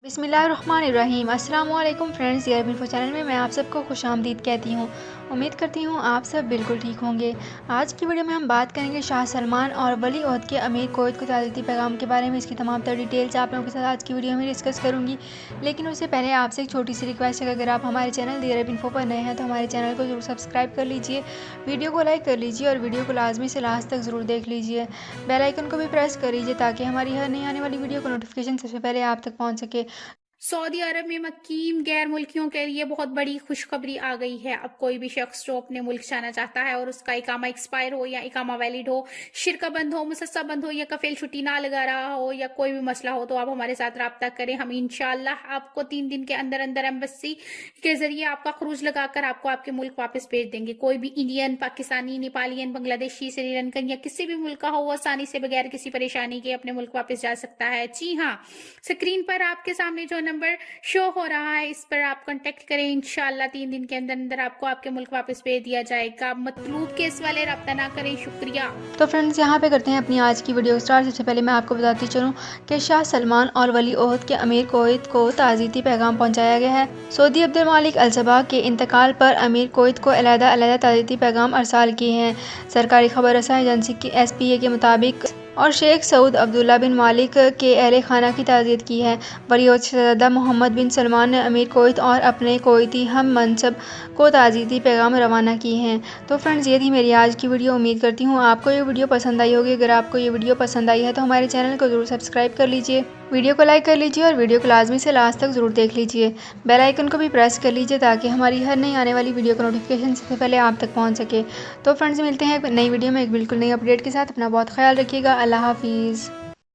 बिस्मिल्लाहिर्रहमानिर्रहीम। अस्सलाम वालेकुम फ्रेंड्स, यार इन्फो चैनल में मैं आप सबको खुशामदीद कहती हूँ। उम्मीद करती हूँ आप सब बिल्कुल ठीक होंगे। आज की वीडियो में हम बात करेंगे शाह सलमान और वली अहद के अमीर कुवैत को ताज़ियती पैगाम के बारे में। इसकी तमाम तर डिटेल्स आप लोगों के साथ आज की वीडियो में डिस्कस करूँगी। लेकिन उससे पहले आपसे एक छोटी सी रिक्वेस्ट है कि अगर आप हमारे चैनल दी अरब इन्फो पर नए हैं तो हमारे चैनल को जरूर सब्सक्राइब कर लीजिए, वीडियो को लाइक कर लीजिए और वीडियो को लाजमी से लास्ट तक ज़रूर देख लीजिए। बेल आइकन को भी प्रेस कर लीजिए ताकि हमारी हर नई आने वाली वीडियो का नोटिफिकेशन सबसे पहले आप तक पहुँच सके। सऊदी अरब में मुकीम गैर मुल्कियों के लिए बहुत बड़ी खुशखबरी आ गई है। अब कोई भी शख्स जो अपने मुल्क जाना चाहता है और उसका इकामा एक्सपायर हो या इकामा वैलिड हो, शिरका बंद हो, मुसस्सा बंद हो या कफील छुट्टी ना लगा रहा हो या कोई भी मसला हो तो आप हमारे साथ रब्ता करें। हम इंशाल्लाह आपको 3 दिन के अंदर अंदर एम्बेसी के जरिए आपका खरूज लगाकर आपको आपके मुल्क वापस भेज देंगे। कोई भी इंडियन, पाकिस्तानी, नेपालियन, बांग्लादेशी, श्रीलंकन या किसी भी मुल्क का हो, वो आसानी से बगैर किसी परेशानी के अपने मुल्क वापस जा सकता है। जी हाँ, स्क्रीन पर आपके सामने जो नंबर शो हो रहा है इस पर आप कांटेक्ट करें। इंशाल्लाह 3 दिन के अंदर अंदर आपको आपके मुल्क वापस भेज दिया जाएगा। मतलूब केस वाले रब्ता ना करें। शुक्रिया। तो फ्रेंड्स, यहाँ पे करते हैं अपनी आज की वीडियो स्टार्ट। सबसे पहले मैं आपको बताती चलूँ कि शाह सलमान और वली अहद के अमीर कुवैत को ताज़ियती पैगाम पहुँचाया गया है। सऊदी अब्दुल मालिक अल सबा के इंतकाल पर अमीर कुवैत को अलग-अलग ताज़ियती पैगाम अरसाल किए हैं। सरकारी खबर रसाई एजेंसी की SPA के मुताबिक और शेख सऊद अब्दुल्ला बिन मालिक के अहले खाना की ताज़ियत की है। वली अहद शहज़ादा मोहम्मद बिन सलमान ने अमीर कुवैत और अपने कुवैती हम मनसब को ताज़ियती पैगाम रवाना किए हैं। तो फ्रेंड्स, ये थी मेरी आज की वीडियो। उम्मीद करती हूँ आपको ये वीडियो पसंद आई होगी। अगर आपको ये वीडियो पसंद आई है तो हमारे चैनल को ज़रूर सब्सक्राइब कर लीजिए, वीडियो को लाइक कर लीजिए और वीडियो को लाजमी से लास्ट तक ज़रूर देख लीजिए। बेल आइकन को भी प्रेस कर लीजिए ताकि हमारी हर नई आने वाली वीडियो का नोटिफिकेशन सबसे पहले आप तक पहुँच सके। तो फ्रेंड्स, मिलते हैं एक नई वीडियो में एक बिल्कुल नई अपडेट के साथ। अपना बहुत ख्याल रखिएगा। अल्लाह हाफिज़।